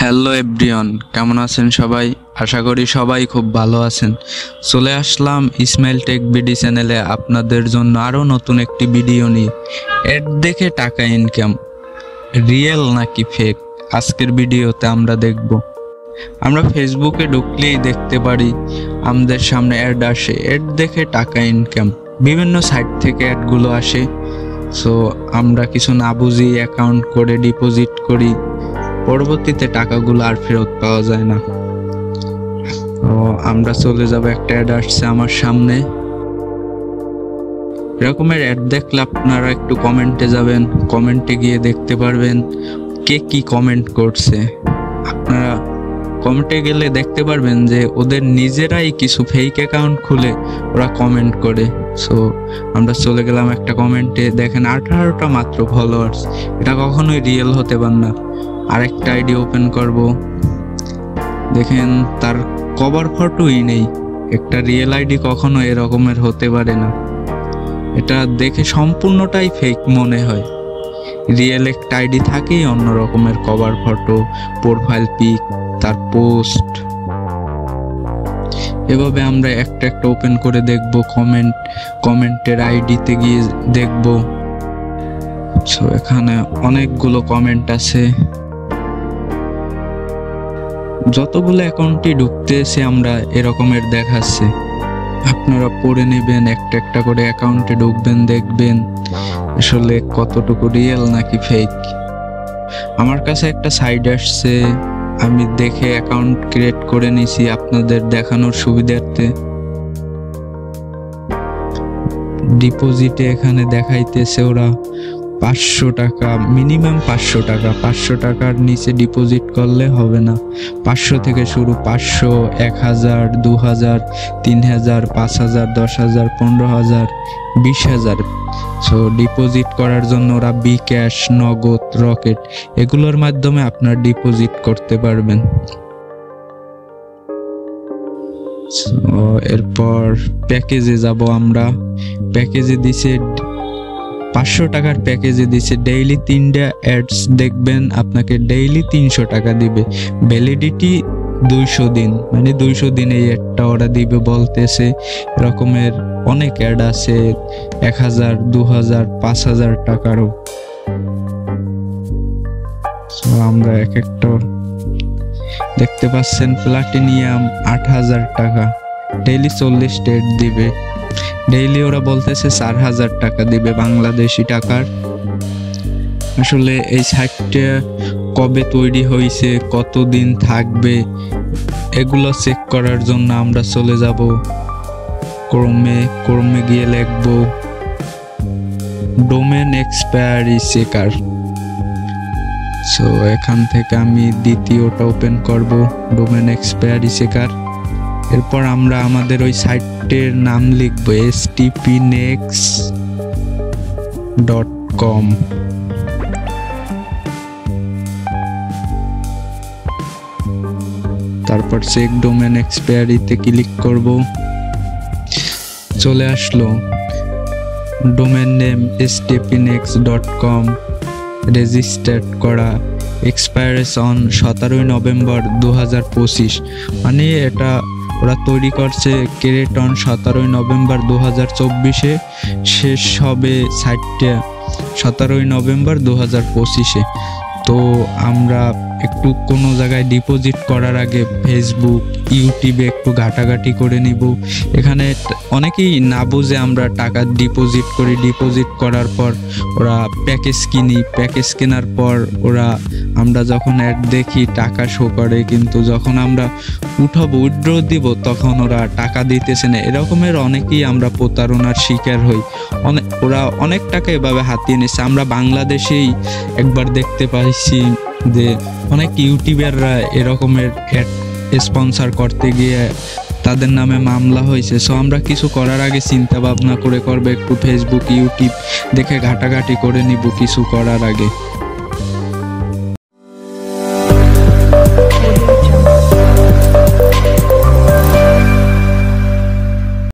Hello everyone, কেমন আছেন সবাই? আশা করি সবাই খুব ভালো আছেন। চলে আসলাম ইসমাইল টেক বিডি চ্যানেলে আপনাদের জন্য আরও নতুন একটি ভিডিও নিয়ে। অ্যাড দেখে টাকা ইনকাম রিয়েল নাকি ফেক, আজকের ভিডিওতে আমরা দেখব। আমরা ফেসবুকে ঢুকলেই দেখতে পারি আমাদের সামনে অ্যাড আসে, অ্যাড দেখে টাকা ইনকাম। বিভিন্ন সাইট থেকে অ্যাডগুলো আসে। সো আমরা কিছু না বুঝি অ্যাকাউন্ট করে ডিপোজিট করি, পরবর্তীতে টাকাগুলো আর ফেরত পাওয়া যায় না। তো আমরা চলে যাব, একটা অ্যাড আসছে আমার সামনে। এরকমের অ্যাড দেখলে আপনারা একটু কমেন্টে যাবেন, কমেন্টে গিয়ে দেখতে পারবেন কে কি কমেন্ট করছে। আপনারা কমেন্টে গেলে দেখতে পারবেন যে ওদের নিজেরাই কিছু ফেক অ্যাকাউন্ট খুলে ওরা কমেন্ট করে। সো আমরা চলে গেলাম একটা কমেন্টে, দেখেন 18টা মাত্র ফলোয়ার্স, এটা কখনোই রিয়েল হতে পারে না। আরেকটা আইডি ওপেন করব, দেখেন তার কভার ফটোই নেই। একটা রিয়েল আইডি কখনো এরকমের হতে পারে না, এটা দেখে সম্পূর্ণটাই ফেক মনে হয়। রিয়েল একটা আইডি থাকেই অন্য রকমের কভার ফটো, প্রোফাইল পিক, তার পোস্ট। এভাবে আমরা একটা একটা ওপেন করে দেখব, কমেন্টের আইডিতে গিয়ে দেখব। সো এখানে অনেকগুলো কমেন্ট আছে, যতগুলো অ্যাকাউন্টে ঢুকতেছে আমরা এরকমের দেখাচ্ছে। আপনারা পড়ে নেবেন, একটা একটা করে অ্যাকাউন্টে ঢুকবেন, দেখবেন আসলে কতটুকু রিয়েল নাকি ফেক। আমার কাছে একটা সাইট আসছে, আমি দেখে অ্যাকাউন্ট ক্রিয়েট করে নিয়েছি আপনাদের দেখানোর সুবিধার্থে। ডিপোজিটে এখানে দেখাইতেছে ওরা 500 টাকা, মিনিমাম 500 টাকা। 500 টাকার নিচে ডিপোজিট করলে হবে না। 500 থেকে শুরু, 500, 1000, 2000, 3000, 5000, 10000, 15000, 20000। সো ডিপোজিট করার জন্য ওরা বিকাশ, নগদ, রকেট এগুলোর মাধ্যমে আপনার ডিপোজিট করতে পারবেন। এরপর প্যাকেজে যাব আমরা। প্যাকেজে দিছে 500 টাকার প্যাকেজে দিছে ডেইলি 3টা অ্যাডস দেখবেন, আপনাকে ডেইলি 300 টাকা দিবে। ভ্যালিডিটি 200 দিন, মানে 200 দিন এই অ্যাডটা ওরা দিবে বলতেছে। এরকমের অনেক অ্যাড আছে 1000, 2000, 5000 টাকারও। আমরা এক একটা দেখতে পাচ্ছেন, প্লাটিনিয়াম 8000 টাকা, ডেইলি 40টা অ্যাড দিবে। ডেইলি ওরা বলতেছে 4000 টাকা দিবে বাংলাদেশি টাকার। আসলে এই সাইটটা কবে তৈরি হয়েছে, কতদিন থাকবে, এগুলো চেক করার জন্য আমরা চলে যাব ক্রোমে গিয়ে লিখব ডোমেন এক্সপায়ারি চেকার। সো এখান থেকে আমি দ্বিতীয়টা ওপেন করব, ডোমেন এক্সপায়ারি চেকার। এরপর আমরা আমাদের ওই সাইটের নাম লিখব stpnex.com। তারপর চেক ডোমেন এক্সপায়ারিতে ক্লিক করব, চলে আসলো ডোমেন নেম stpnex.com, রেজিস্টার্ড করা, এক্সপায়ারেস অন 17 নভেম্বর 2025। মানে এটা ওরা তৈরি করছে ক্রিয়েট অন 17 নভেম্বর 2024-এ, শেষ হবে সাইটটা 17 নভেম্বর 2025-এ। তো আমরা একটু কোনো জায়গায় ডিপোজিট করার আগে ফেসবুক, ইউটিউবে একটু ঘাটাঘাটি করে নিব। এখানে অনেকেই না বুঝে আমরা টাকা ডিপোজিট করি, ডিপোজিট করার পর ওরা প্যাকেজ কিনি, প্যাকেজ কেনার পর আমরা যখন অ্যাড দেখি টাকা শো করে, কিন্তু যখন আমরা উইথড্র দিব তখন ওরা টাকা দিতেছে না। এরকমের অনেকেই আমরা প্রতারণার শিকার হই। ওরা অনেক টাকা এভাবে হাতিয়ে নিচ্ছে। আমরা বাংলাদেশেই একবার দেখতে পাইছি যে অনেক ইউটিউবাররা এরকমের অ্যাড স্পন্সর করতে গিয়ে তাদের নামে মামলা হয়েছে। সো আমরা কিছু করার আগে চিন্তা ভাবনা করে করবে, একটু ফেসবুক, ইউটিউব দেখে ঘাটাঘাটি করে নিব কিছু করার আগে।